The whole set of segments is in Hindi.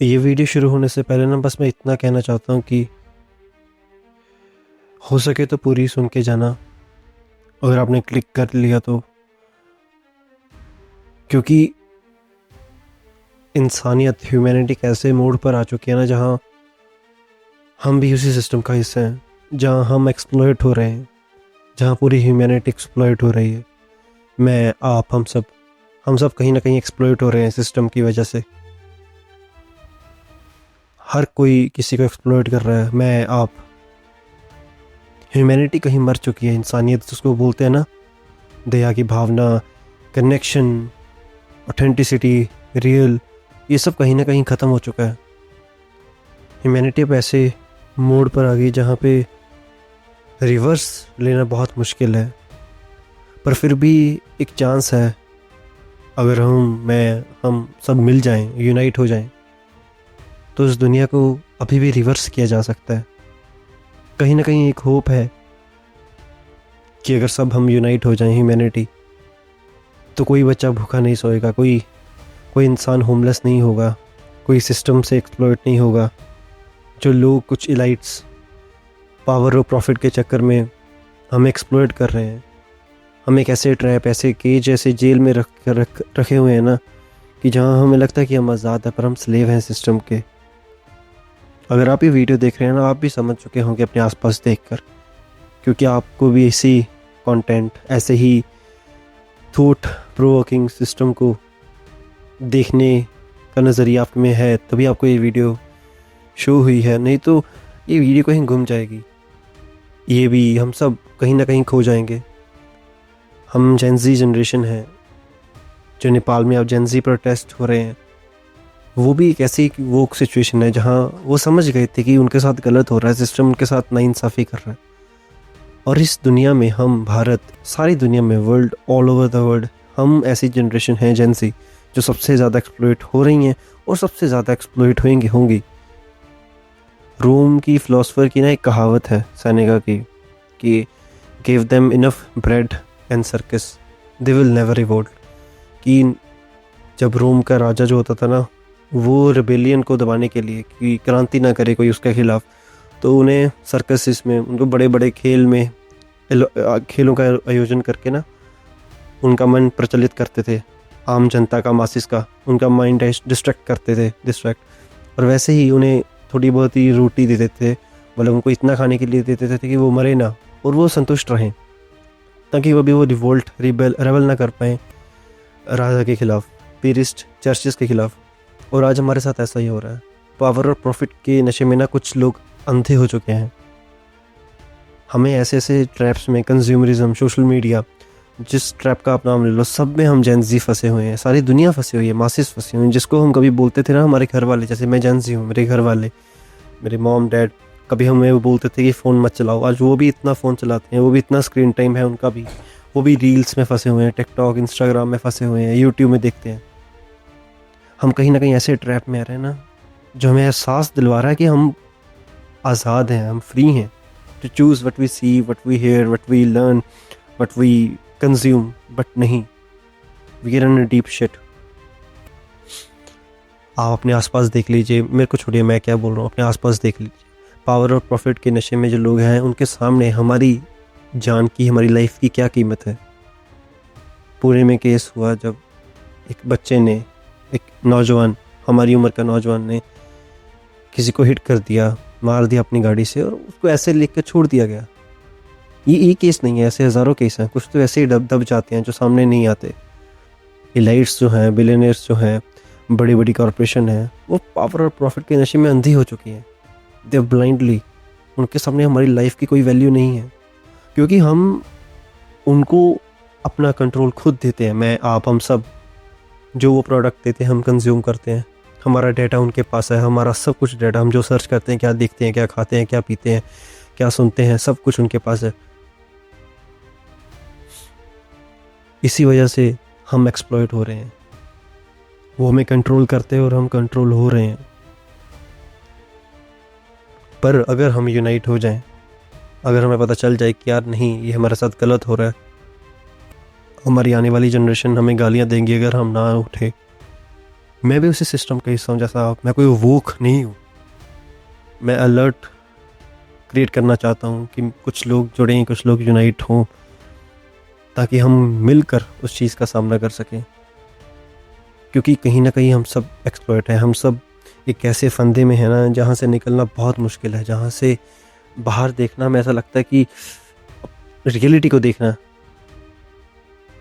ये वीडियो शुरू होने से पहले ना बस मैं इतना कहना चाहता हूँ कि हो सके तो पूरी सुन के जाना। अगर आपने क्लिक कर लिया तो, क्योंकि इंसानियत ह्यूमैनिटी ऐसे मोड़ पर आ चुकी है ना, जहाँ हम भी उसी सिस्टम का हिस्सा हैं, जहाँ हम एक्सप्लॉइट हो रहे हैं, जहाँ पूरी ह्यूमैनिटी एक्सप्लॉइट हो रही है। मैं, आप, हम सब कहीं ना कहीं एक्सप्लॉइट हो रहे हैं सिस्टम की वजह से। हर कोई किसी को एक्सप्लॉइट कर रहा है, मैं, आप। ह्यूमैनिटी कहीं मर चुकी है। इंसानियत जिसको बोलते हैं ना, दया की भावना, कनेक्शन, ऑथेंटिसिटी, रियल, ये सब कहीं ना कहीं ख़त्म हो चुका है। ह्यूमैनिटी अब ऐसे मोड़ पर आ गई जहाँ पे रिवर्स लेना बहुत मुश्किल है, पर फिर भी एक चांस है। अगर हम सब मिल जाएं, यूनाइट हो जाएं, तो इस दुनिया को अभी भी रिवर्स किया जा सकता है। कहीं ना कहीं एक होप है कि अगर सब हम यूनाइट हो जाएं, ह्यूमैनिटी, तो कोई बच्चा भूखा नहीं सोएगा, कोई इंसान होमलेस नहीं होगा, कोई सिस्टम से एक्सप्लॉइट नहीं होगा। जो लोग, कुछ इलाइट्स, पावर और प्रॉफिट के चक्कर में हमें एक्सप्लॉइट कर रहे हैं, हम एक ऐसे ट्रैप, ऐसे केज, ऐसे जेल में रखे हुए हैं ना, कि जहाँ हमें लगता है कि हम आज़ाद हैं, पर हम स्लेव हैं सिस्टम के। अगर आप ये वीडियो देख रहे हैं ना, आप भी समझ चुके होंगे अपने आसपास देखकर, क्योंकि आपको भी इसी कंटेंट, ऐसे ही थॉट प्रोवोकिंग सिस्टम को देखने का नज़रिया आप में है, तभी आपको ये वीडियो शो हुई है। नहीं तो ये वीडियो कहीं गुम जाएगी, ये भी हम सब कहीं ना कहीं खो जाएंगे। हम जेनजी जनरेशन है, जो नेपाल में अब जेनजी प्रोटेस्ट हो रहे हैं, वो भी एक ऐसी वो सिचुएशन है जहाँ वो समझ गए थे कि उनके साथ गलत हो रहा है, सिस्टम उनके साथ नाइंसाफ़ी कर रहा है। और इस दुनिया में हम, भारत, सारी दुनिया में, world, all over the world, हम ऐसी जनरेशन हैं जेनजी जो सबसे ज़्यादा एक्सप्लॉइट हो रही हैं और सबसे ज़्यादा एक्सप्लॉइट होंगी। रोम की फ़िलासफ़र की ना एक कहावत है, सेनेका की, कि give them enough bread and circus, they will never revolt. कि जब रोम का राजा जो होता था ना, वो रिबेलियन को दबाने के लिए, कि क्रांति ना करे कोई उसके खिलाफ, तो उन्हें सर्कसिस में, उनको बड़े बड़े खेलों का आयोजन करके ना, उनका मन प्रचलित करते थे, आम जनता का, मासिस का, उनका माइंड डिस्ट्रैक्ट करते थे। और वैसे ही उन्हें थोड़ी बहुत ही रोटी दे देते थे, मतलब उनको इतना खाने के लिए देते थे कि वो मरे ना और वो संतुष्ट रहें, ताकि वो रिवोल्ट, रेबल ना कर पाएँ राजा के खिलाफ, पीरिस्ट चर्चेस के खिलाफ। और आज हमारे साथ ऐसा ही हो रहा है। पावर और प्रॉफिट के नशे में ना कुछ लोग अंधे हो चुके हैं। हमें ऐसे ऐसे ट्रैप्स में, कंज्यूमरिज्म, सोशल मीडिया, जिस ट्रैप का आप नाम ले लो, सब में हम जेनजी फंसे हुए हैं, सारी दुनिया फंसी हुई है, मासिस फंसे हुए हैं। जिसको हम कभी बोलते थे ना, हमारे घर वाले, जैसे मैं जेनजी हूँ, मेरे घर वाले, मेरे मॉम डैड, कभी हमें वो बोलते थे कि फ़ोन मत चलाओ। आज वो भी इतना फ़ोन चलाते हैं, वो भी इतना स्क्रीन टाइम है उनका भी, वो भी रील्स में फंसे हुए हैं, टिकटॉक, इंस्टाग्राम में फंसे हुए हैं, यूट्यूब में देखते हैं। हम कहीं ना कहीं ऐसे ट्रैप में आ रहे हैं ना, जो हमें एहसास दिलवा रहा है कि हम आज़ाद हैं, हम फ्री हैं to choose what we see, what we hear, what we learn, what we consume. But नहीं, we are in a deep shit. आप अपने आसपास देख लीजिए, मेरे को छोड़िए मैं क्या बोल रहा हूँ, अपने आसपास देख लीजिए। पावर और प्रॉफिट के नशे में जो लोग हैं, उनके सामने हमारी जान की, हमारी लाइफ की क्या कीमत है। पुणे में केस हुआ जब एक बच्चे ने, एक नौजवान, हमारी उम्र का नौजवान ने किसी को हिट कर दिया, मार दिया अपनी गाड़ी से, और उसको ऐसे लिख कर छोड़ दिया गया। ये केस नहीं है, ऐसे हज़ारों केस हैं। कुछ तो ऐसे ही दब जाते हैं जो सामने नहीं आते। इलाइट्स जो हैं, बिलियनियर्स जो हैं, बड़ी बड़ी कॉरपोरेशन है, वो पावर और प्रॉफिट के नशे में अंधी हो चुकी हैं। दे ब्लाइंडली, उनके सामने हमारी लाइफ की कोई वैल्यू नहीं है, क्योंकि हम उनको अपना कंट्रोल खुद देते हैं। मैं, आप, हम सब, जो वो प्रोडक्ट देते हैं हम कंज्यूम करते हैं। हमारा डाटा उनके पास है, हमारा सब कुछ डाटा, हम जो सर्च करते हैं, क्या देखते हैं, क्या खाते हैं, क्या पीते हैं, क्या सुनते हैं, सब कुछ उनके पास है। इसी वजह से हम एक्सप्लॉइट हो रहे हैं। वो हमें कंट्रोल करते हैं और हम कंट्रोल हो रहे हैं। पर अगर हम यूनाइट हो जाएं, अगर हमें पता चल जाए कि यार नहीं, ये हमारे साथ गलत हो रहा है, हमारी आने वाली जनरेशन हमें गालियां देंगी अगर हम ना उठे, मैं भी उसी सिस्टम का हिस्सा हूँ जैसा आप। मैं कोई वोक नहीं हूँ। मैं अलर्ट क्रिएट करना चाहता हूँ कि कुछ लोग जुड़ें, कुछ लोग यूनाइट हों, ताकि हम मिलकर उस चीज़ का सामना कर सकें। क्योंकि कहीं ना कहीं हम सब एक्सप्लॉइट हैं, हम सब एक ऐसे फंदे में है ना जहाँ से निकलना बहुत मुश्किल है, जहाँ से बाहर देखना हमें ऐसा लगता है कि रियलिटी को देखना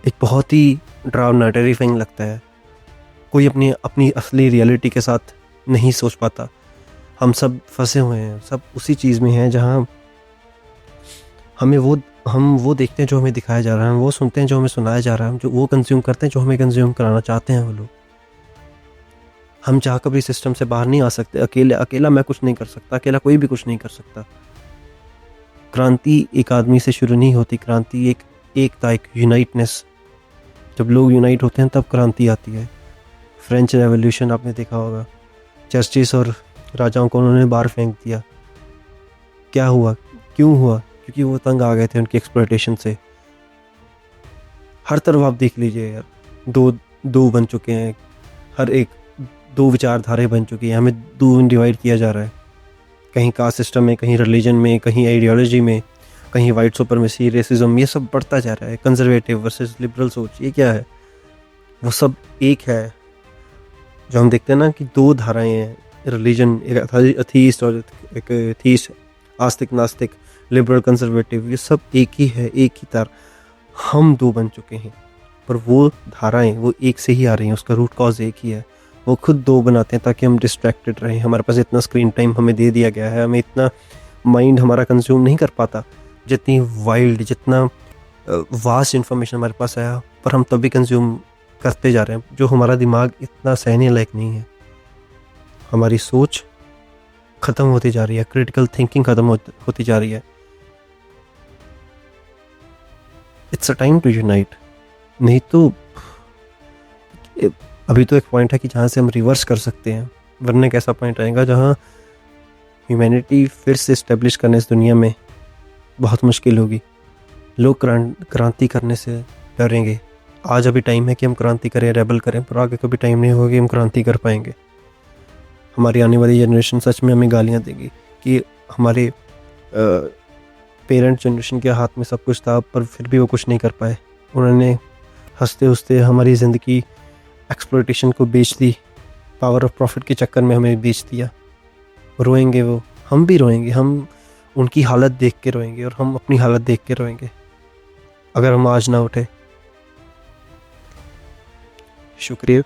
एक बहुत ही डरावना, टेरिफाइंग लगता है। कोई अपनी अपनी असली रियलिटी के साथ नहीं सोच पाता। हम सब फंसे हुए हैं, सब उसी चीज़ में हैं जहाँ हम वो देखते हैं जो हमें दिखाया जा रहा है, हम वो सुनते हैं जो हमें सुनाया जा रहा है, हम जो वो कंज्यूम करते हैं जो हमें कंज्यूम कराना चाहते हैं वो लोग। हम चाह कर भी सिस्टम से बाहर नहीं आ सकते। अकेला मैं कुछ नहीं कर सकता, अकेला कोई भी कुछ नहीं कर सकता। क्रांति एक आदमी से शुरू नहीं होती। क्रांति एक एकता, एक यूनाइटनेस, जब लोग यूनाइट होते हैं तब क्रांति आती है। फ्रेंच रेवोल्यूशन आपने देखा होगा, जस्टिस और राजाओं को उन्होंने बाहर फेंक दिया। क्या हुआ, क्यों हुआ? क्योंकि वो तंग आ गए थे उनकी एक्सप्लॉयटेशन से। हर तरफ आप देख लीजिए यार, दो दो बन चुके हैं, हर एक दो विचारधाराएं बन चुकी हैं, हमें दो डिवाइड किया जा रहा है। कहीं कास्ट सिस्टम में, कहीं रिलीजन में, कहीं आइडियोलॉजी में, कहीं वाइट सुपरमेसी, रेसिज्म, ये सब बढ़ता जा रहा है। कंजर्वेटिव वर्सेस लिबरल सोच, ये क्या है? वो सब एक है। जो हम देखते हैं ना कि दो धाराएं हैं, रिलीजन, एक अथीस्ट और एक थीस्ट, आस्तिक नास्तिक, लिबरल कंजर्वेटिव, ये सब एक ही है, एक ही तार। हम दो बन चुके हैं, पर वो धाराएं वो एक से ही आ रही हैं, उसका रूट कॉज एक ही है। वो खुद दो बनाते हैं ताकि हम डिस्ट्रैक्टेड रहें। हमारे पास इतना स्क्रीन टाइम हमें दे दिया गया है, हमें इतना माइंड हमारा कंज्यूम नहीं कर पाता जितनी वाइल्ड, जितना वास्ट इन्फॉर्मेशन हमारे पास आया, पर हम तभी कंज्यूम करते जा रहे हैं। जो हमारा दिमाग इतना सहने लायक नहीं है। हमारी सोच ख़त्म होती जा रही है, क्रिटिकल थिंकिंग ख़त्म होती जा रही है। It's a time to unite. नहीं तो अभी तो एक पॉइंट है कि जहाँ से हम रिवर्स कर सकते हैं, वरना एक ऐसा पॉइंट आएगा जहाँ ह्यूमैनिटी फिर से इस्टेब्लिश करने इस दुनिया में बहुत मुश्किल होगी। लोग क्रांति करने से डरेंगे। आज अभी टाइम है कि हम क्रांति करें, रेबल करें, पर आगे कभी टाइम नहीं होगा कि हम क्रांति कर पाएंगे। हमारी आने वाली जनरेशन सच में हमें गालियाँ देगी कि हमारे पेरेंट जनरेशन के हाथ में सब कुछ था, पर फिर भी वो कुछ नहीं कर पाए। उन्होंने हंसते हंसते हमारी ज़िंदगी एक्सप्लॉयटेशन को बेच दी, पावर ऑफ प्रॉफिट के चक्कर में हमें बेच दिया। रोएंगे वो, हम भी रोएंगे, हम उनकी हालत देख के रोएंगे और हम अपनी हालत देख के रोएंगे अगर हम आज ना उठे। शुक्रिया।